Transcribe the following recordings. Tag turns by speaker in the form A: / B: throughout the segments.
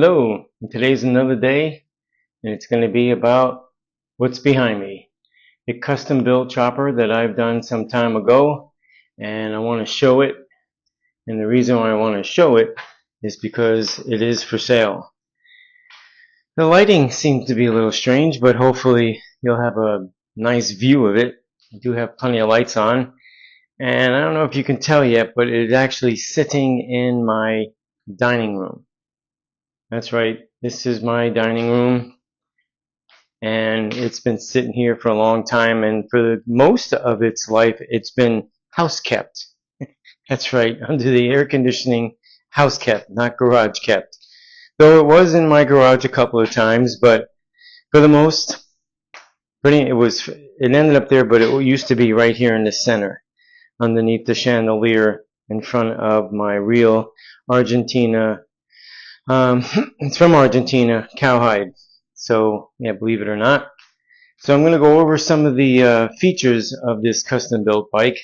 A: Hello, and today's another day, and it's going to be about what's behind me. A custom built chopper that I've done some time ago, and I want to show it. And the reason why I want to show it is because it is for sale. The lighting seems to be a little strange, but hopefully you'll have a nice view of it. I do have plenty of lights on, and I don't know if you can tell yet, but it is actually sitting in my dining room. That's right, this is my dining room, and it's been sitting here for a long time, and for most of its life it's been house kept. That's right, under the air conditioning, house kept, not garage kept. Though it was in my garage a couple of times, but for the most, it ended up there, but it used to be right here in the center, underneath the chandelier in front of my real Argentina. It's from Argentina, cowhide. So, yeah, believe it or not. So I'm going to go over some of the features of this custom built bike.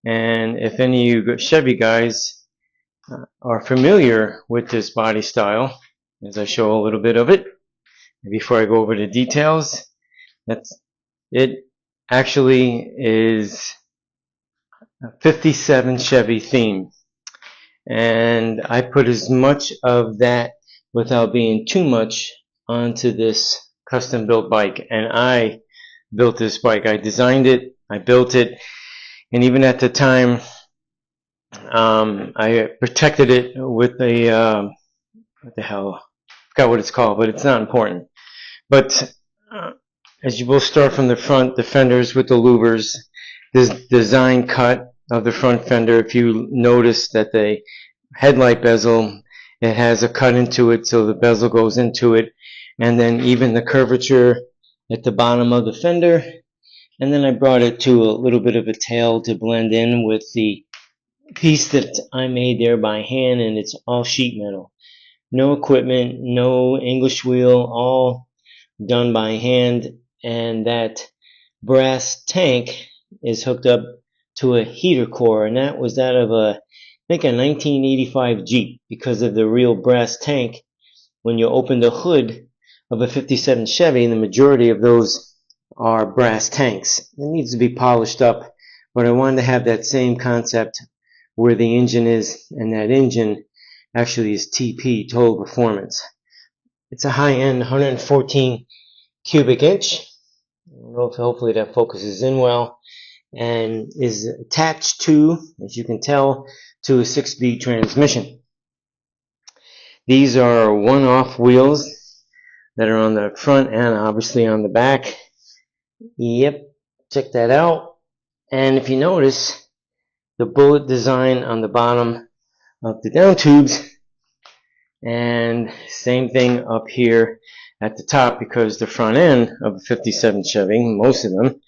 A: And if any of you Chevy guys are familiar with this body style, as I show a little bit of it, before I go over the details, it actually is a 57 Chevy theme. And I put as much of that without being too much onto this custom built bike. And I built this bike. I designed it, I built it, and even at the time I protected it with a what the hell, I forgot what it's called, but it's not important. But as you will start from the front, the fenders with the louvers, this design cut of the front fender. If you notice that the headlight bezel, it has a cut into it, so the bezel goes into it, and then even the curvature at the bottom of the fender. And then I brought it to a little bit of a tail to blend in with the piece that I made there by hand, and it's all sheet metal. No equipment, no English wheel, all done by hand. And that brass tank is hooked up to a heater core, and that was that of I think a 1985 Jeep, because of the real brass tank. When you open the hood of a 57 Chevy, the majority of those are brass tanks. It needs to be polished up, but I wanted to have that same concept where the engine is, and that engine actually is TP, Total Performance. It's a high-end 114 cubic inch. I don't know if hopefully that focuses in well, and is attached to, as you can tell, to a 6-speed transmission. These are one-off wheels that are on the front and obviously on the back. Yep, check that out. And if you notice, the bullet design on the bottom of the down tubes, and same thing up here at the top, because the front end of a 57 Chevy, most of them,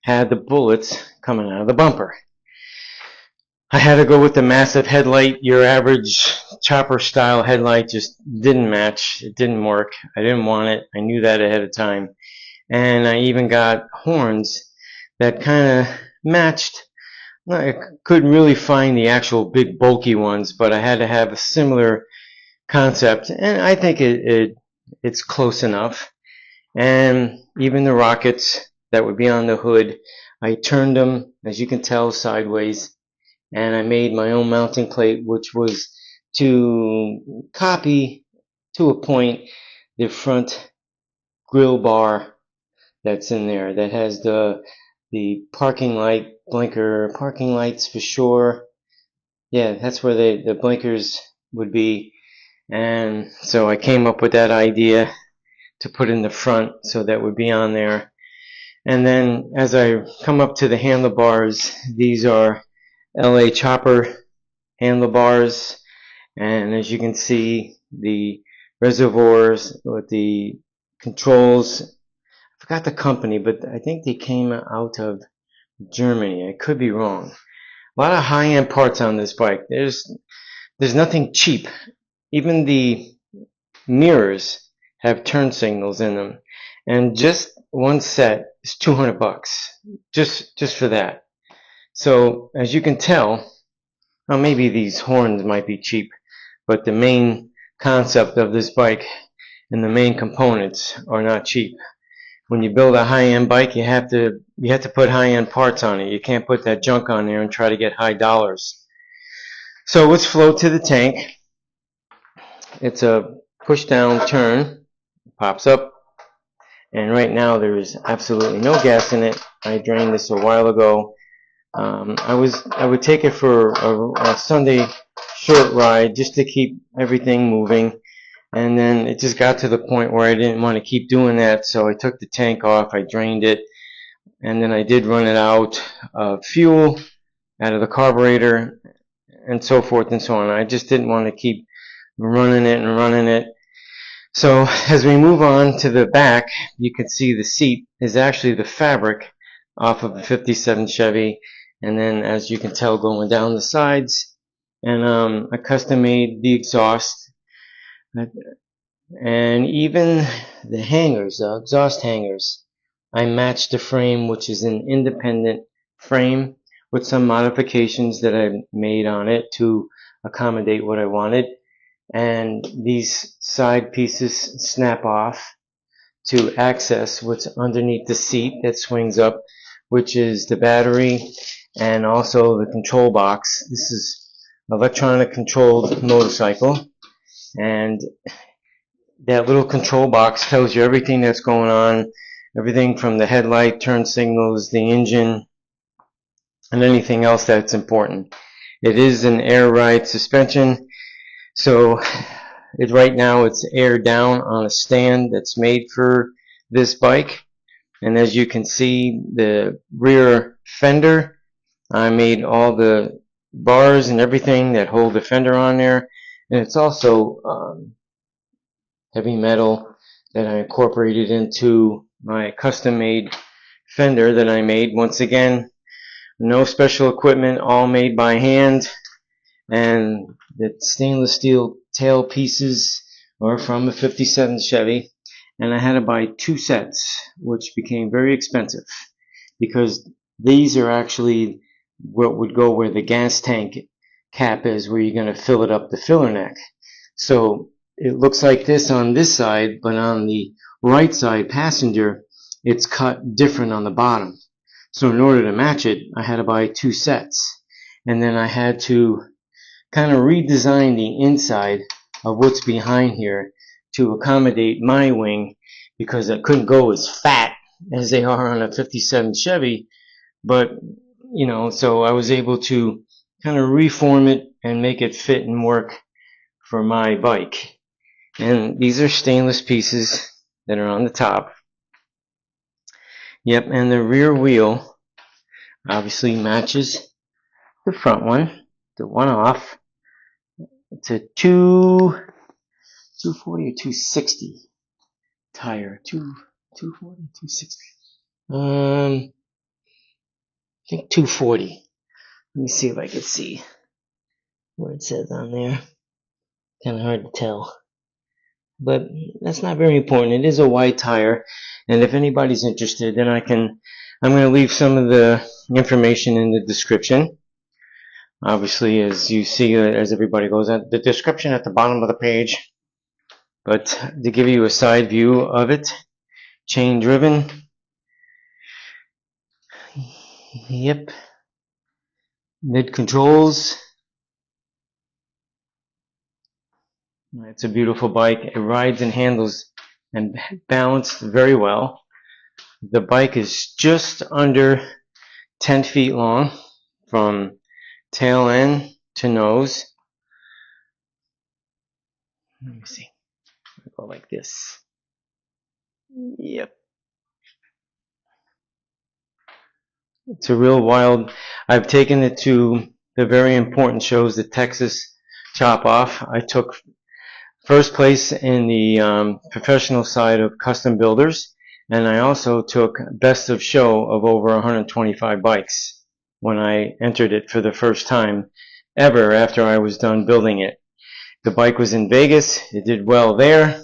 A: had the bullets coming out of the bumper. I had to go with the massive headlight. Your average chopper style headlight just didn't match. It didn't work. I didn't want it. I knew that ahead of time. And I even got horns that kind of matched. I couldn't really find the actual big bulky ones, but I had to have a similar concept, and I think it's close enough. And even the rockets that would be on the hood, I turned them, as you can tell, sideways, and I made my own mounting plate, which was to copy to a point the front grill bar that's in there, that has the parking light blinker, parking lights for sure. Yeah, that's where the blinkers would be. And so I came up with that idea to put in the front, so that would be on there. And then as I come up to the handlebars, these are LA Chopper handlebars, and as you can see, the reservoirs with the controls, I forgot the company, but I think they came out of Germany. I could be wrong. A lot of high-end parts on this bike. There's nothing cheap. Even the mirrors have turn signals in them, and just one set is $200 just for that. So as you can tell, well, maybe these horns might be cheap, but the main concept of this bike, and the main components are not cheap. When you build a high-end bike, you have to put high-end parts on it. You can't put that junk on there and try to get high dollars. So let's float to the tank. It's a push-down turn, pops up, and right now there is absolutely no gas in it. I drained this a while ago. I would take it for a Sunday short ride just to keep everything moving, and then it just got to the point where I didn't want to keep doing that, so I took the tank off, I drained it, and then I did run it out of fuel, out of the carburetor, and so forth and so on. I just didn't want to keep running it. So as we move on to the back, you can see the seat is actually the fabric off of a 57 Chevy, and then as you can tell going down the sides, and I custom made the exhaust, and even the hangers, the exhaust hangers, I matched the frame, which is an independent frame with some modifications that I made on it to accommodate what I wanted. And these side pieces snap off to access what's underneath the seat that swings up, which is the battery and also the control box. This is electronic controlled motorcycle, and that little control box tells you everything that's going on, everything from the headlight, turn signals, the engine, and anything else that's important. It is an air ride suspension, so right now it's air down on a stand that's made for this bike. And as you can see, the rear fender, I made all the bars and everything that hold the fender on there, and it's also heavy metal that I incorporated into my custom made fender that I made. Once again, no special equipment, all made by hand, and the stainless steel tail pieces are from a 57 Chevy, and I had to buy 2 sets, which became very expensive because these are actually what would go where the gas tank cap is, where you're going to fill it up the filler neck. So it looks like this on this side, but on the right side passenger, it's cut different on the bottom. So in order to match it, I had to buy 2 sets, and then I had to kind of redesign the inside of what's behind here to accommodate my wing, because I couldn't go as fat as they are on a 57 Chevy, but you know, so I was able to kind of reform it and make it fit and work for my bike. And these are stainless pieces that are on the top. Yep, and the rear wheel obviously matches the front one, the one off. It's a 240 or 260 tire. 240, 260. I think 240. Let me see if I can see what it says on there. Kind of hard to tell, but that's not very important. It is a wide tire, and if anybody's interested, then I'm going to leave some of the information in the description. Obviously, as you see, as everybody goes, the description at the bottom of the page. But to give you a side view of it, chain driven. Yep. Mid controls. It's a beautiful bike. It rides and handles and balanced very well. The bike is just under 10 feet long from tail end to nose. Let me see. I'll go like this. Yep. It's a real wild. I've taken it to the very important shows, the Texas Chop Off. I took first place in the professional side of custom builders, and I also took best of show of over 125 bikes when I entered it for the first time ever after I was done building it. The bike was in Vegas. It did well there.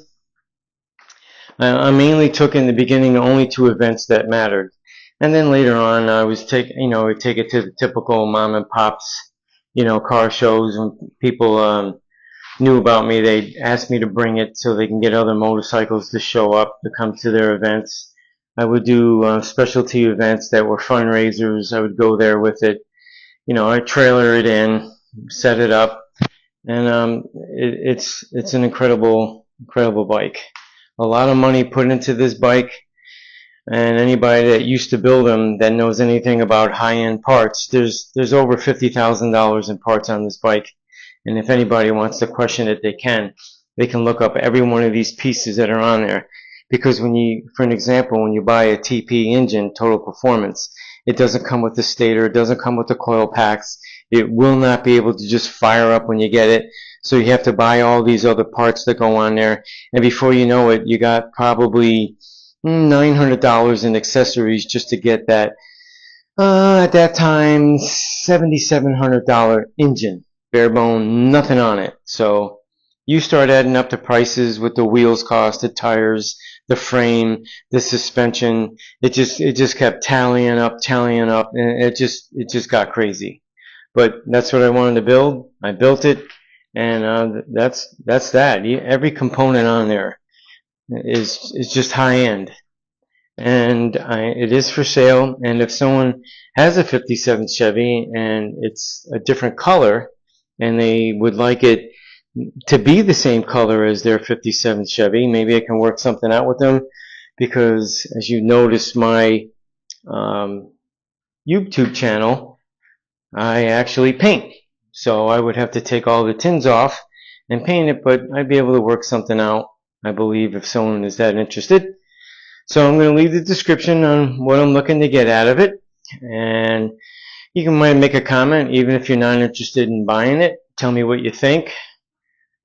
A: I mainly took in the beginning only 2 events that mattered, and then later on I was take it to the typical mom and pops, car shows when people knew about me, they asked me to bring it so they can get other motorcycles to show up to come to their events. I would do specialty events that were fundraisers. I would go there with it. I trailer it in, set it up, and it's an incredible bike. A lot of money put into this bike, and anybody that used to build them that knows anything about high-end parts, there's over $50,000 in parts on this bike. And if anybody wants to question it, they can. They can look up every one of these pieces that are on there. Because for an example, when you buy a TP engine, Total Performance, it doesn't come with the stator, it doesn't come with the coil packs. It will not be able to just fire up when you get it. So you have to buy all these other parts that go on there. And before you know it, you got probably $900 in accessories just to get that, at that time, $7,700 engine. Bare bone, nothing on it. So you start adding up the prices with the wheels cost, the tires, the frame, the suspension. It just kept tallying up, and it just got crazy. But that's what I wanted to build. I built it, and that's that. Every component on there is just high end, and it is for sale. And if someone has a 57 Chevy and it's a different color, and they would like it to be the same color as their 57 Chevy, maybe I can work something out with them, because as you notice my YouTube channel, I actually paint. So I would have to take all the tins off and paint it, but I'd be able to work something out, I believe, if someone is that interested. So I'm going to leave the description on what I'm looking to get out of it, and you can might make a comment even if you're not interested in buying it. Tell me what you think,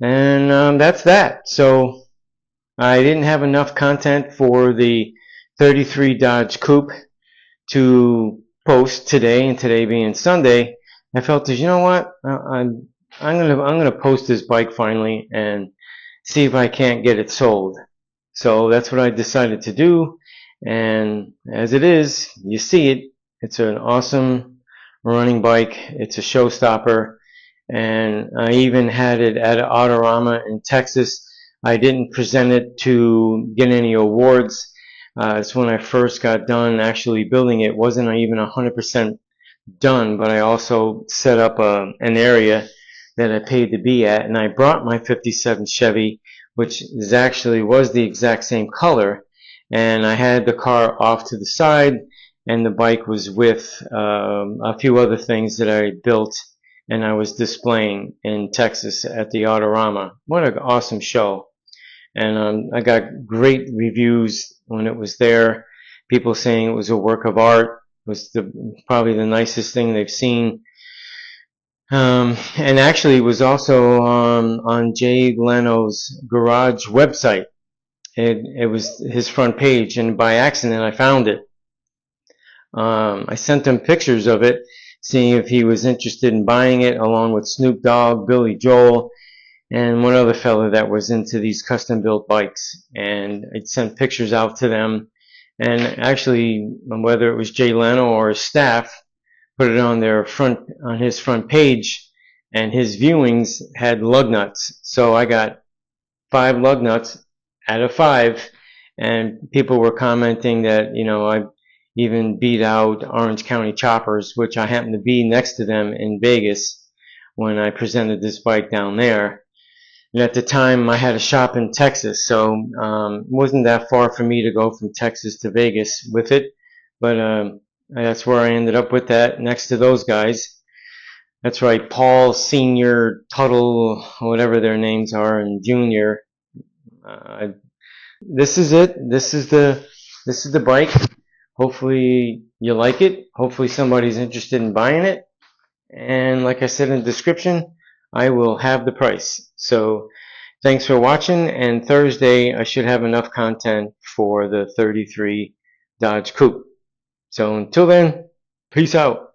A: and that's that. So I didn't have enough content for the 33 Dodge Coupe to post today, and today being Sunday, I felt that, you know what, I'm gonna post this bike finally and see if I can't get it sold. So that's what I decided to do, and as it is, you see it. It's an awesome running bike. It's a showstopper, and I even had it at Autorama in Texas. I didn't present it to get any awards. It's when I first got done actually building it. Wasn't even 100% done, but I also set up an area that I paid to be at, and I brought my 57 Chevy, which was the exact same color, and I had the car off to the side, and the bike was with a few other things that I built and I was displaying in Texas at the Autorama. What an awesome show. And I got great reviews when it was there. People saying it was a work of art. It was probably the nicest thing they've seen. And actually it was also on Jay Leno's garage website. It was his front page, and by accident I found it. I sent him pictures of it, seeing if he was interested in buying it, along with Snoop Dogg, Billy Joel, and one other fella that was into these custom built bikes. And I sent pictures out to them, and actually, whether it was Jay Leno or his staff, put it on his front page, and his viewings had lug nuts. So I got 5 lug nuts out of 5, and people were commenting that, I even beat out Orange County Choppers, which I happened to be next to them in Vegas when I presented this bike down there. And at the time, I had a shop in Texas, so it wasn't that far for me to go from Texas to Vegas with it. But that's where I ended up with that, next to those guys. That's right, Paul Sr., Tuttle, whatever their names are, and Junior. This is it. This is the bike. Hopefully you like it. Hopefully somebody's interested in buying it. And like I said in the description, I will have the price. So thanks for watching, and Thursday I should have enough content for the 33 Dodge Coupe. So until then, peace out.